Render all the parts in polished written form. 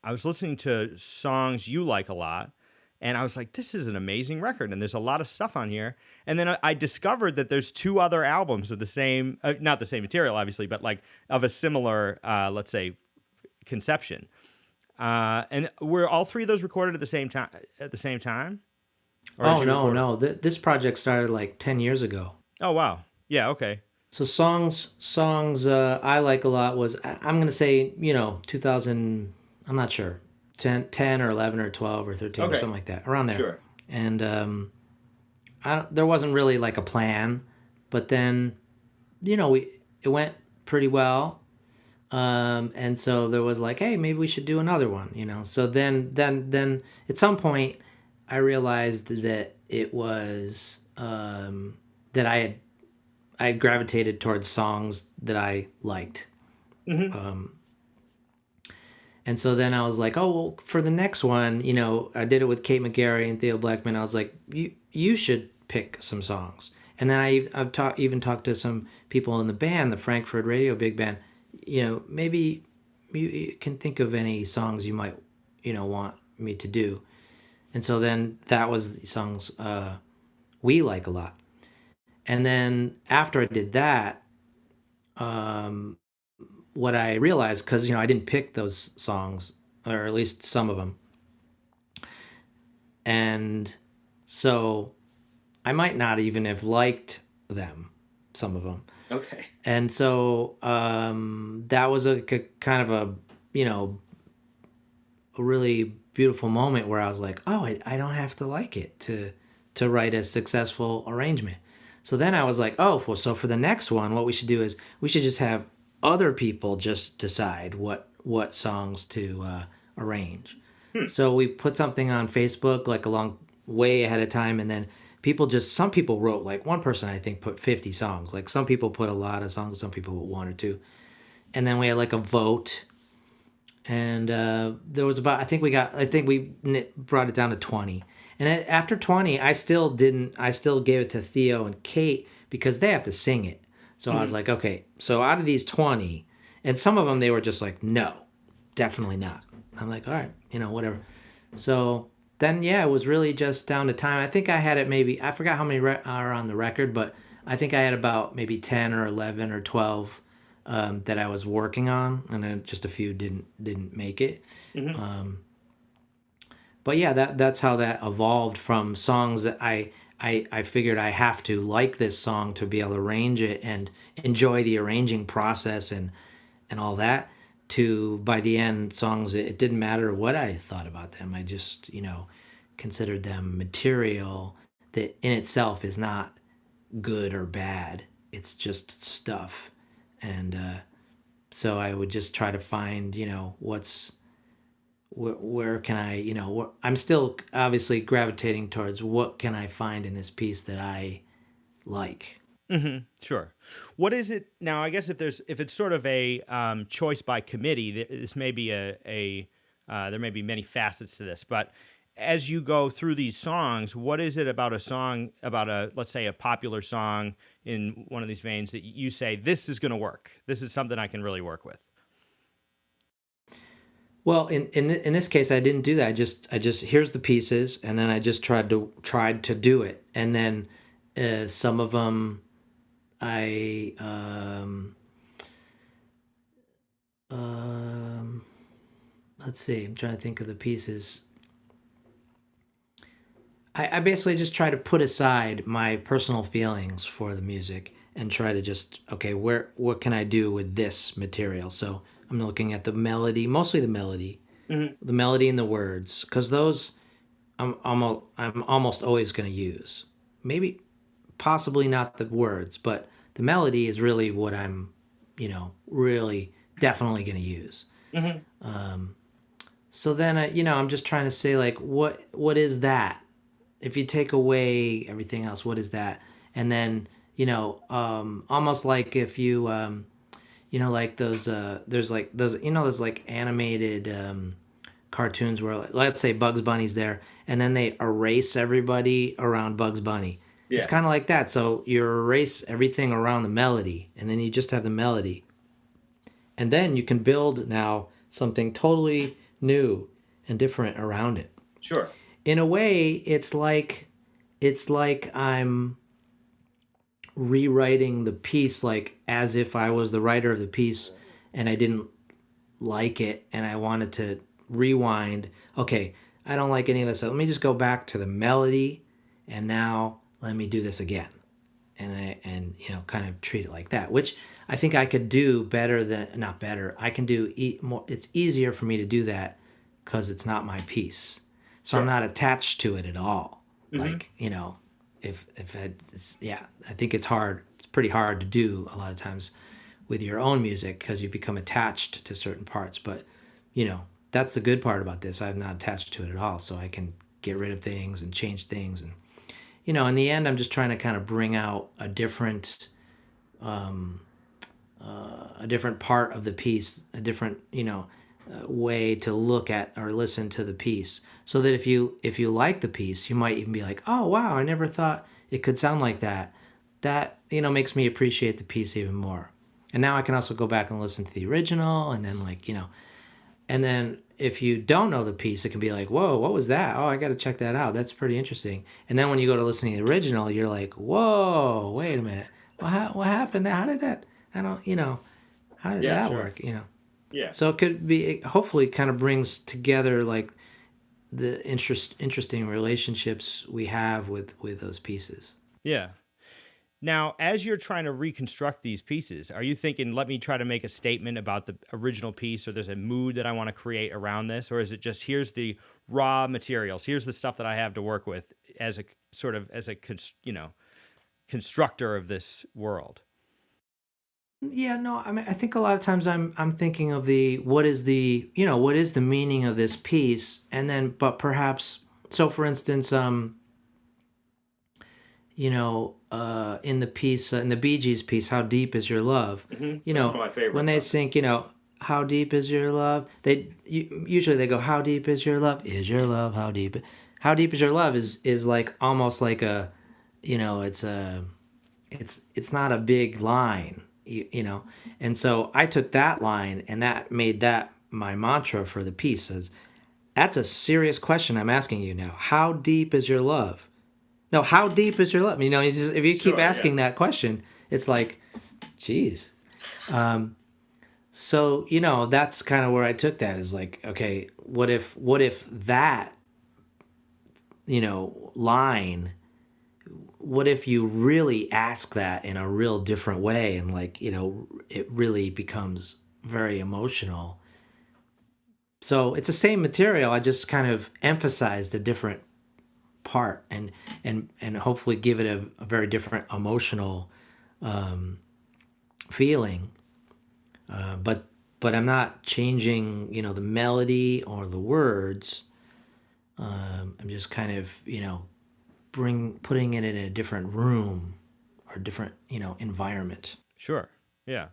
I was listening to songs you like a lot, and I was like, this is an amazing record, and there's a lot of stuff on here. And then I discovered that there's two other albums of the same, not the same material, obviously, but like of a similar, let's say, conception. And were all three of those recorded at the same time? At the same time, or as Oh you no, record? no. This project started like 10 years ago. Oh wow, yeah, okay, So songs I like a lot was I'm gonna say 2000. I'm not sure, 10 or 11 or 12 or 13 or okay, something like that around there. sure. And there wasn't really like a plan, but then we it went pretty well. And so there was like, hey, maybe we should do another one. So then at some point, I realized that it was that I had gravitated towards songs that I liked. Hmm. Um, and so then I was like, oh, well, for the next one, I did it with Kate McGarry and Theo Blackman. I was like, you should pick some songs. And then even talked to some people in the band, the Frankfurt Radio Big Band. Maybe you can think of any songs you might, want me to do. And so then that was the songs we like a lot. And then after I did that, um, what I realized, because I didn't pick those songs, or at least some of them, and so I might not even have liked them, some of them, Okay. and so that was a kind of a really beautiful moment where I was like, oh, I don't have to like it to write a successful arrangement. So then I was like, oh, well, so for the next one, what we should do is we should just have other people just decide what songs to arrange. Hmm. So we put something on Facebook like a long way ahead of time, and then some people wrote, like one person I think put 50 songs. Like some people put a lot of songs, some people put one or two, and then we had like a vote, and there was about I think we brought it down to 20. And then after 20, I still gave it to Theo and Kate because they have to sing it. So I was Hmm. like, okay, so out of these 20, and some of them they were just like, no, definitely not. I'm like, all right, whatever. So then, yeah, it was really just down to time. I think I had it maybe, I forgot how many are on the record, but I think I had about maybe 10 or 11 or 12 that I was working on, and then just a few didn't make it. Hmm. Um, but yeah, that's how that evolved from songs that I figured I have to like this song to be able to arrange it and enjoy the arranging process and all that, to by the end songs it didn't matter what I thought about them. I just considered them material that in itself is not good or bad. It's just stuff. And so I would just try to find where can I, I'm still obviously gravitating towards what can I find in this piece that I like. Hmm. Sure. What is it now? I guess if it's sort of a choice by committee, this may be there may be many facets to this, but as you go through these songs, what is it about a song, about a, let's say, a popular song in one of these veins, that you say this is going to work? This is something I can really work with. Well, in this case, I didn't do that. I just here's the pieces, and then I just tried to do it, and then some of them I um, let's see. I'm trying to think of the pieces. I basically just try to put aside my personal feelings for the music and try to just, okay, what can I do with this material? So I'm looking at the melody, mostly Hmm. the melody and the words, because those I'm almost always going to use. Maybe possibly not the words, but the melody is really what I'm, really definitely going to use. Hmm. So then I'm just trying to say like what is that? If you take away everything else, what is that? And then almost like if you like those there's like those like animated cartoons where, like, let's say Bugs Bunny's there, and then they erase everybody around Bugs Bunny. It's Yeah. kind of like that. So you erase everything around the melody, and then you just have the melody, and then you can build now something totally new and different around it. Sure. In a way, it's like I'm rewriting the piece, like as if I was the writer of the piece and I didn't like it and I wanted to rewind. Okay, I don't like any of this. So let me just go back to the melody and now let me do this again. And kind of treat it like that, which I think I could do better than, not better. I can do more. It's easier for me to do that because it's not my piece, so I'm Sure. not attached to it at all. Hmm. Like if yeah, I think it's hard. It's pretty hard to do a lot of times with your own music because you become attached to certain parts. But that's the good part about this. I'm not attached to it at all, so I can get rid of things and change things. And in the end, I'm just trying to kind of bring out a different part of the piece, a different way to look at or listen to the piece, so that if you like the piece, you might even be like, oh wow, I never thought it could sound like that. That makes me appreciate the piece even more. And now I can also go back and listen to the original, and then and then if you don't know the piece, it can be like, whoa, what was that? Oh, I got to check that out. That's pretty interesting. And then when you go to listen to the original, you're like, whoa, wait a minute. What happened? How did that? I don't, how did Yeah, that sure. work? Yeah. So it could be, hopefully, kind of brings together like the interesting relationships we have with those pieces. Yeah. Now, as you're trying to reconstruct these pieces, are you thinking, let me try to make a statement about the original piece, or there's a mood that I want to create around this? Or is it just, here's the raw materials, here's the stuff that I have to work with as a sort of, as a, constructor of this world? Yeah, no, I mean, I think a lot of times I'm thinking of the what is the meaning of this piece, and then but perhaps, so for instance, in the piece, in the Bee Gees piece, "How Deep Is Your Love," Hmm. you That's one know, of my when favorites they on it. sing, "How deep is your love," usually they go, "How deep is your love? Is your love how deep? How deep is your love?" Is like almost like a, it's a it's not a big line, and so I took that line and that made that my mantra for the piece. Says, that's a serious question I'm asking you now. How deep is your love? No, how deep is your love? If you keep Sure. Yeah. asking that question, it's like, geez. So that's kind of where I took that, is like, okay, what if that line, what if you really ask that in a real different way, and like it really becomes very emotional. So it's the same material, I just kind of emphasized a different part, and hopefully give it a very different emotional feeling. But I'm not changing the melody or the words. I'm just kind of putting it in a different room or different environment. Sure. Yeah.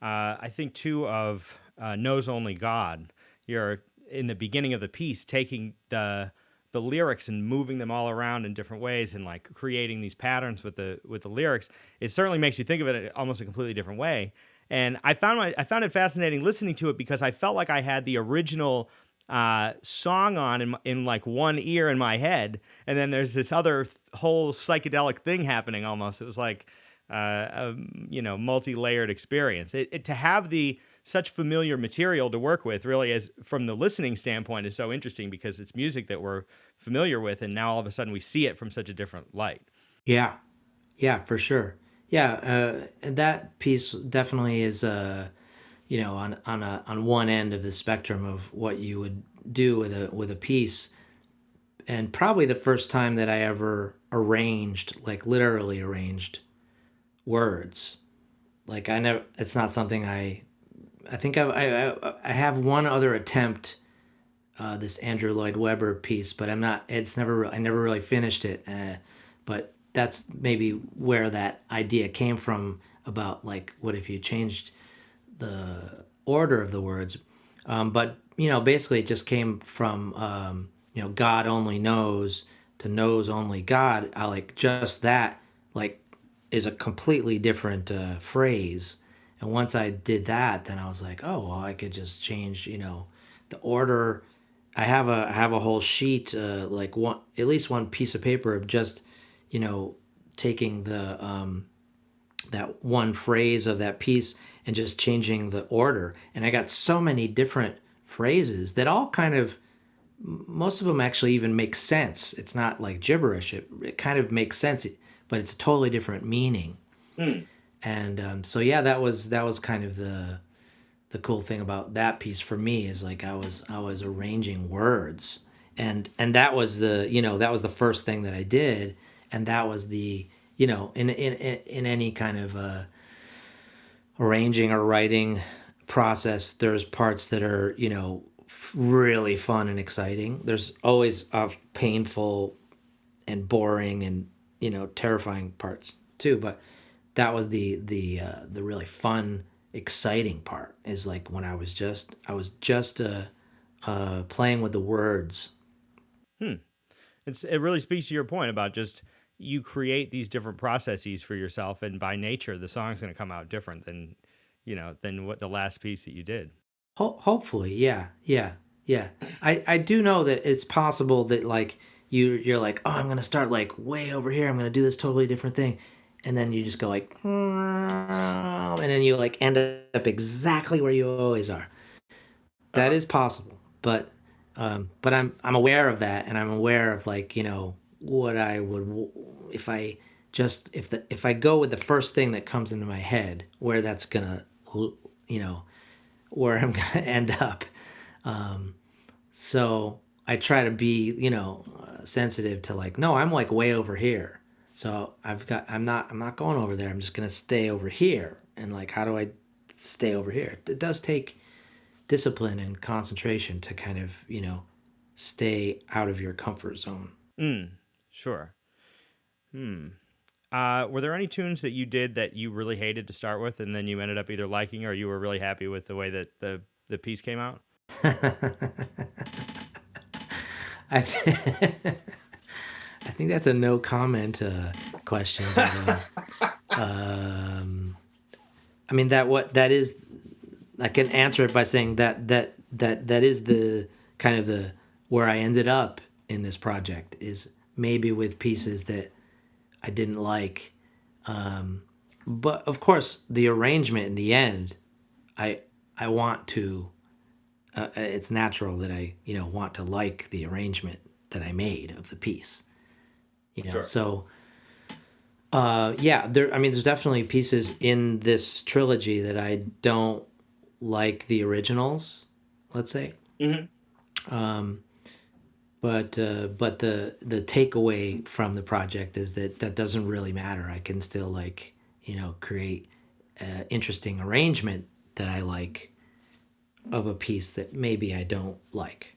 I think too of "Knows Only God." You're in the beginning of the piece taking the lyrics and moving them all around in different ways, and like creating these patterns with the lyrics. It certainly makes you think of it in almost a completely different way. And I found it fascinating listening to it, because I felt like I had the original song on in like one ear in my head, and then there's this other whole psychedelic thing happening. Almost, it was like a multi-layered experience. To have the such familiar material to work with, really, as from the listening standpoint, is so interesting, because it's music that we're familiar with, and now all of a sudden we see it from such a different light. Yeah, yeah, for sure. Yeah, and that piece definitely is on one end of the spectrum of what you would do with a piece, and probably the first time that I ever arranged, like literally arranged words. Like I never, it's not something I think I have one other attempt, this Andrew Lloyd Webber piece, but I'm not. It's never. I never really finished it. But that's maybe where that idea came from, about like, what if you changed the order of the words? But basically, it just came from God only knows to knows only God. I like just that, like, is a completely different phrase. And once I did that, then I was like, oh well, I could just change the order. I have a whole sheet, like one at least one piece of paper of just, you know, taking the that one phrase of that piece and just changing the order. And I got so many different phrases that all kind of, most of them actually even make sense. It's not like gibberish. It kind of makes sense, but it's a totally different meaning. Hmm. And so yeah, that was kind of the cool thing about that piece for me, is like I was arranging words, and that was the first thing that I did, and that was the, in any kind of arranging or writing process, there's parts that are, really fun and exciting. There's always painful and boring and, terrifying parts too, but that was the really fun, exciting part, is like when I was just playing with the words. Hmm. It really speaks to your point about just you create these different processes for yourself, and by nature, the song's going to come out different than than what the last piece that you did. Hopefully, yeah, yeah, yeah. I do know that it's possible that like you're like, oh, I'm gonna start like way over here. I'm gonna do this totally different thing, and then you just go like, and then you like end up exactly where you always are. That Uh-huh. is possible, but I'm aware of that, and I'm aware of like, what I would, if I if I go with the first thing that comes into my head, where that's gonna, you know where I'm gonna end up. So I try to be, sensitive to like, no, I'm like way over here. So I'm not going over there. I'm just gonna stay over here. And like, how do I stay over here? It does take discipline and concentration to kind of, stay out of your comfort zone. Mm, sure. Hmm. Were there any tunes that you did that you really hated to start with, and then you ended up either liking, or you were really happy with the way that the piece came out? I, I think that's a no comment question. But, I mean, that is, I can answer it by saying that is the kind of the where I ended up in this project, is maybe with pieces that I didn't like. But of course, the arrangement in the end, I I want to. It's natural that I, want to like the arrangement that I made of the piece. Sure. So yeah, there. I mean, there's definitely pieces in this trilogy that I don't like the originals. Let's say, Hmm. but the takeaway from the project is that that doesn't really matter. I can still like, create interesting arrangement that I like of a piece that maybe I don't like.